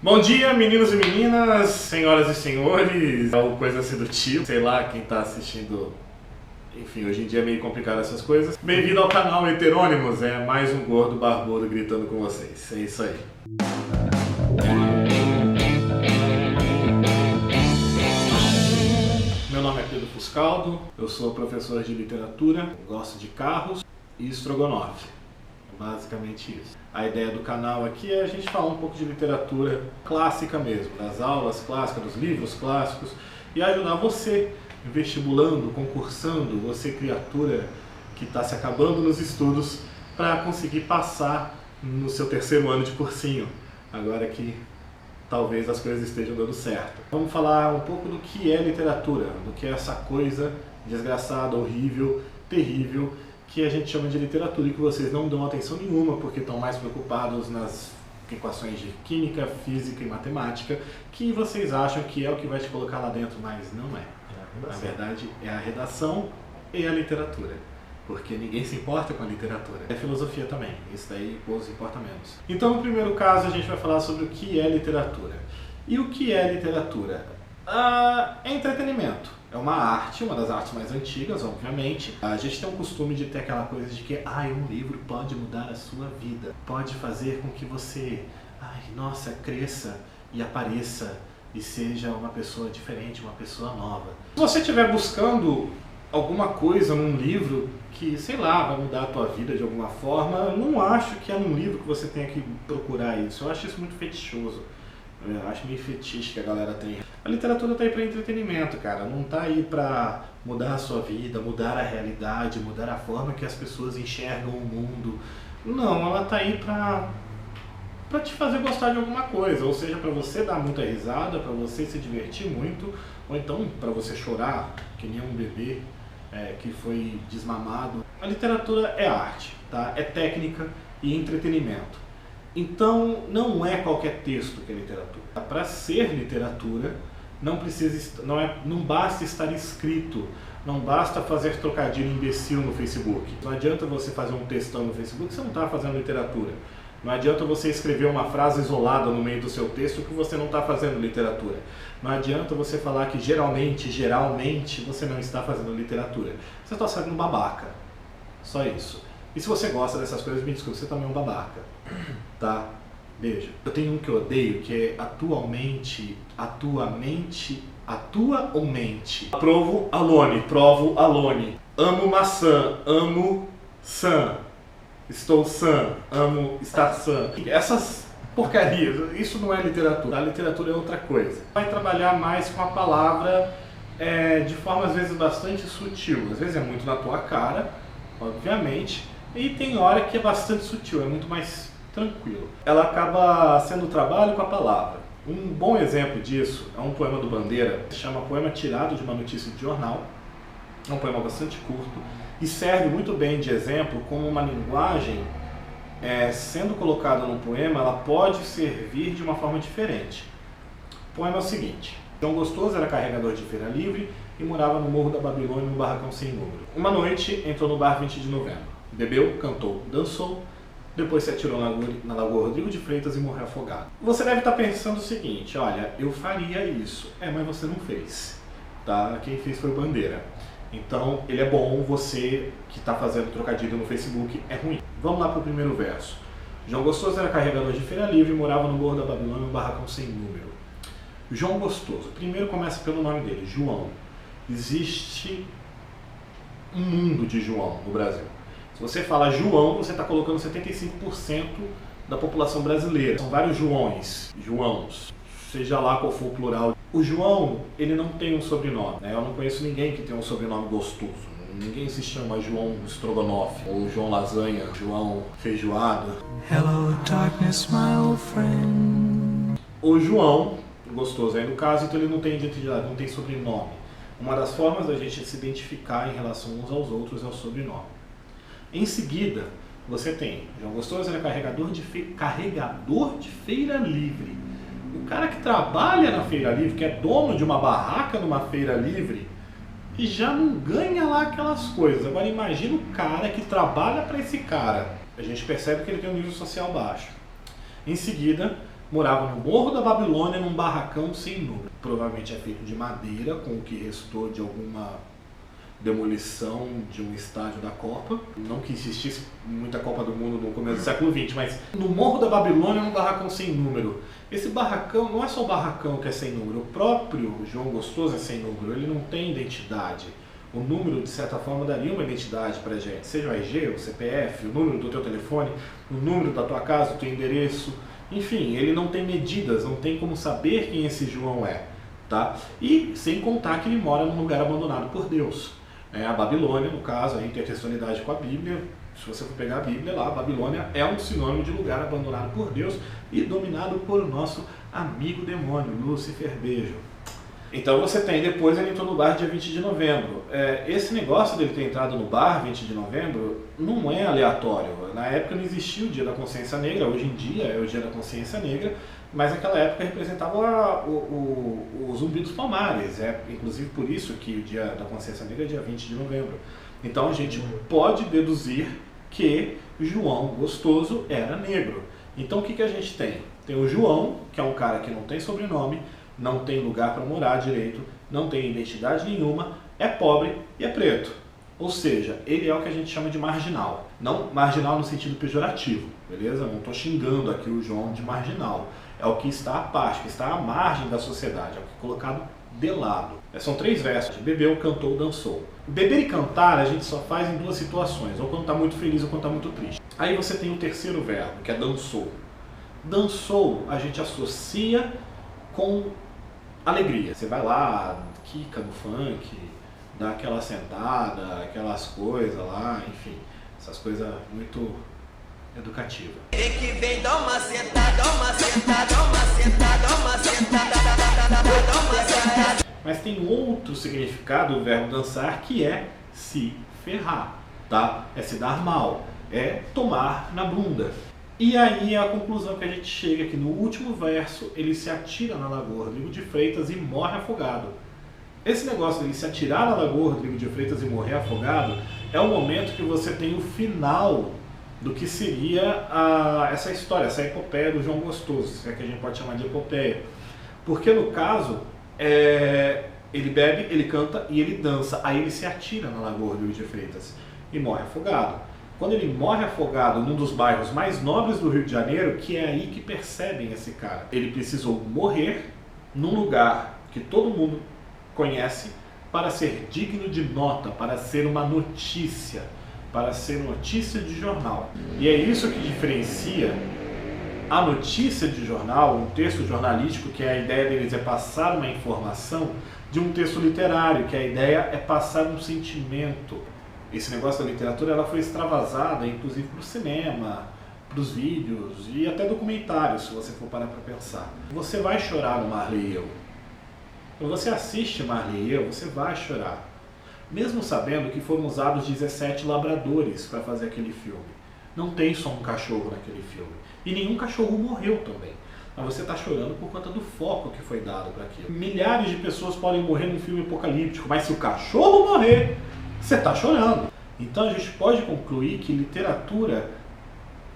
Bom dia, meninos e meninas, senhoras e senhores, ou coisa assim do tipo, sei lá, quem tá assistindo, enfim, hoje em dia é meio complicado essas coisas. Bem-vindo ao canal Heterônimos, é mais um gordo barbudo gritando com vocês, é isso aí. Meu nome é Pedro Fuscaldo, eu sou professor de literatura, gosto de carros e estrogonofe. Basicamente isso. A ideia do canal aqui é a gente falar um pouco de literatura clássica mesmo, das aulas clássicas, dos livros clássicos, e ajudar você, vestibulando, concursando, você criatura que está se acabando nos estudos, para conseguir passar no seu terceiro ano de cursinho, agora que talvez as coisas estejam dando certo. Vamos falar um pouco do que é literatura, do que é essa coisa desgraçada, horrível, terrível, que a gente chama de literatura e que vocês não dão atenção nenhuma porque estão mais preocupados nas equações de química, física e matemática, que vocês acham que é o que vai te colocar lá dentro, mas não é. Na verdade, é a redação e a literatura, porque ninguém se importa com a literatura. É filosofia também, isso daí poucos importa menos. Então, no primeiro caso, a gente vai falar sobre o que é literatura. E o que é literatura? É entretenimento. É uma arte, uma das artes mais antigas, obviamente. A gente tem um costume de ter aquela coisa de que um livro pode mudar a sua vida. Pode fazer com que você, nossa, cresça e apareça e seja uma pessoa diferente, uma pessoa nova. Se você estiver buscando alguma coisa num livro que, sei lá, vai mudar a tua vida de alguma forma, eu não acho que é num livro que você tenha que procurar isso. Eu acho isso muito fetichoso. Eu acho meio fetiche que a galera tem. A literatura tá aí para entretenimento, cara. Não tá aí para mudar a sua vida, mudar a realidade, mudar a forma que as pessoas enxergam o mundo. Não, ela tá aí para te fazer gostar de alguma coisa. Ou seja, para você dar muita risada, para você se divertir muito, ou então para você chorar, que nem um bebê que foi desmamado. A literatura é arte, tá? É técnica e entretenimento. Então, não é qualquer texto que é literatura. Para ser literatura, não basta estar escrito, não basta fazer trocadilho imbecil no Facebook. Não adianta você fazer um textão no Facebook, você não está fazendo literatura. Não adianta você escrever uma frase isolada no meio do seu texto que você não está fazendo literatura. Não adianta você falar que geralmente, você não está fazendo literatura. Você está sendo um babaca. Só isso. E se você gosta dessas coisas, me desculpe, você também é um babaca, tá? Beijo. Eu tenho um que eu odeio, que é atualmente. Provo alone. Amo maçã, amo sã. Estou sã, amo estar sã. Essas porcarias, isso não é literatura. A literatura é outra coisa. Vai trabalhar mais com a palavra de forma às vezes bastante sutil. Às vezes é muito na tua cara, obviamente. E tem hora que é bastante sutil, é muito mais tranquilo. Ela acaba sendo trabalho com a palavra. Um bom exemplo disso é um poema do Bandeira, que se chama Poema Tirado de uma Notícia de Jornal. É um poema bastante curto e serve muito bem de exemplo como uma linguagem, sendo colocada no poema, ela pode servir de uma forma diferente. O poema é o seguinte: João Gostoso era carregador de feira livre e morava no Morro da Babilônia, num barracão sem número. Uma noite entrou no bar 20 de novembro. Bebeu, cantou, dançou, depois se atirou na Lagoa Rodrigo de Freitas e morreu afogado. Você deve estar pensando o seguinte: olha, eu faria isso. Mas você não fez, tá? Quem fez foi o Bandeira. Então, ele é bom, você que está fazendo trocadilho no Facebook é ruim. Vamos lá para o primeiro verso. João Gostoso era carregador de feira livre e morava no Morro da Babilônia, um barracão sem número. João Gostoso, primeiro começa pelo nome dele, João. Existe um mundo de João no Brasil. Se você fala João, você está colocando 75% da população brasileira. São vários Joãos, seja lá qual for o plural. O João, ele não tem um sobrenome, né? Eu não conheço ninguém que tenha um sobrenome gostoso. Ninguém se chama João Estrogonofe, ou João Lasanha, João Feijoada. Hello, darkness, my old friend. O João, gostoso aí no caso, então ele não tem identidade, não tem sobrenome. Uma das formas da gente se identificar em relação uns aos outros é o sobrenome. Em seguida, você tem João Gostoso era carregador de feira livre. O cara que trabalha na feira livre, que é dono de uma barraca numa feira livre, e já não ganha lá aquelas coisas. Agora imagina o cara que trabalha para esse cara. A gente percebe que ele tem um nível social baixo. Em seguida, morava no Morro da Babilônia, num barracão sem número. Provavelmente é feito de madeira, com o que restou de alguma demolição de um estádio da Copa. Não que existisse muita Copa do Mundo no começo do século XX, mas no Morro da Babilônia, num barracão sem número. Esse barracão, não é só o barracão que é sem número, o próprio João Gostoso é sem número, ele não tem identidade. O número, de certa forma, daria uma identidade pra gente, seja o RG, o CPF, o número do teu telefone, o número da tua casa, o teu endereço, enfim, ele não tem medidas, não tem como saber quem esse João é, tá? E sem contar que ele mora num lugar abandonado por Deus. A Babilônia, no caso, a intertextualidade com a Bíblia, se você for pegar a Bíblia lá, a Babilônia é um sinônimo de lugar abandonado por Deus e dominado por o nosso amigo demônio, Lúcifer. Beijo. Então você tem depois, ele entrou no bar dia 20 de novembro. Esse negócio dele ter entrado no bar 20 de novembro não é aleatório. Na época não existia o Dia da Consciência Negra, hoje em dia é o Dia da Consciência Negra, mas naquela época representava o Zumbi dos Palmares. É inclusive por isso que o Dia da Consciência Negra é dia 20 de novembro. Então a gente pode deduzir que João Gostoso era negro. Então o que a gente tem? Tem o João, que é um cara que não tem sobrenome, não tem lugar para morar direito, não tem identidade nenhuma, é pobre e é preto. Ou seja, ele é o que a gente chama de marginal. Não marginal no sentido pejorativo, beleza? Não estou xingando aqui o João de marginal. É o que está à parte, que está à margem da sociedade, é o que é colocado de lado. São 3 versos: bebeu, cantou, dançou. Beber e cantar a gente só faz em 2 situações, ou quando está muito feliz ou quando está muito triste. Aí você tem o terceiro verbo, que é dançou. Dançou a gente associa com alegria. Você vai lá, quica no funk, dá aquela sentada, aquelas coisas lá, enfim, essas coisas muito educativas. Que vem, dá uma sentada, dá uma sentada, dá uma sentada, dá uma sentada, dá uma sentada. Mas tem outro significado do verbo dançar, que é se ferrar, tá? É se dar mal, é tomar na bunda. E aí é a conclusão que a gente chega aqui no último verso: ele se atira na Lagoa Rodrigo de Freitas e morre afogado. Esse negócio de se atirar na Lagoa Rodrigo de Freitas e morrer afogado é o momento que você tem o final do que seria essa história, essa epopeia do João Gostoso, se é que a gente pode chamar de epopeia. Porque no caso, ele bebe, ele canta e ele dança, aí ele se atira na Lagoa Rodrigo de Freitas e morre afogado. Quando ele morre afogado num dos bairros mais nobres do Rio de Janeiro, que é aí que percebem esse cara. Ele precisou morrer num lugar que todo mundo conhece para ser digno de nota, para ser uma notícia, para ser notícia de jornal. E é isso que diferencia a notícia de jornal, um texto jornalístico, que a ideia deles é passar uma informação, de um texto literário, que a ideia é passar um sentimento. Esse negócio da literatura, ela foi extravasada, inclusive para o cinema, para os vídeos e até documentários, se você for parar para pensar. Você vai chorar no Marley e Eu. Quando você assiste Marley e Eu, você vai chorar. Mesmo sabendo que foram usados 17 labradores para fazer aquele filme. Não tem só um cachorro naquele filme. E nenhum cachorro morreu também. Mas você está chorando por conta do foco que foi dado para aquilo. Milhares de pessoas podem morrer num filme apocalíptico, mas se o cachorro morrer, você está chorando. Então a gente pode concluir que literatura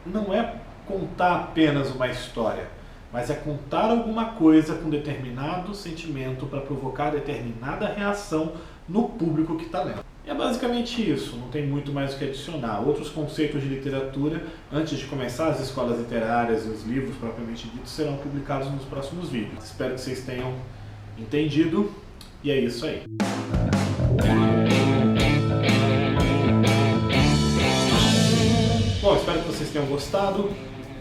não é contar apenas uma história, mas é contar alguma coisa com determinado sentimento para provocar determinada reação no público que está lendo. E é basicamente isso, não tem muito mais o que adicionar. Outros conceitos de literatura, antes de começar as escolas literárias e os livros propriamente ditos, serão publicados nos próximos vídeos. Espero que vocês tenham entendido, e é isso aí. Bom, espero que vocês tenham gostado.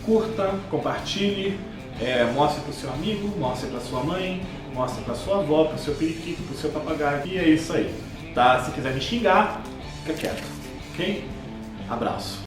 Curta, compartilhe, mostre para o seu amigo, mostre para sua mãe, mostre para sua avó, para o seu periquito, para o seu papagaio. E é isso aí, tá? Se quiser me xingar, fica quieto, ok? Abraço.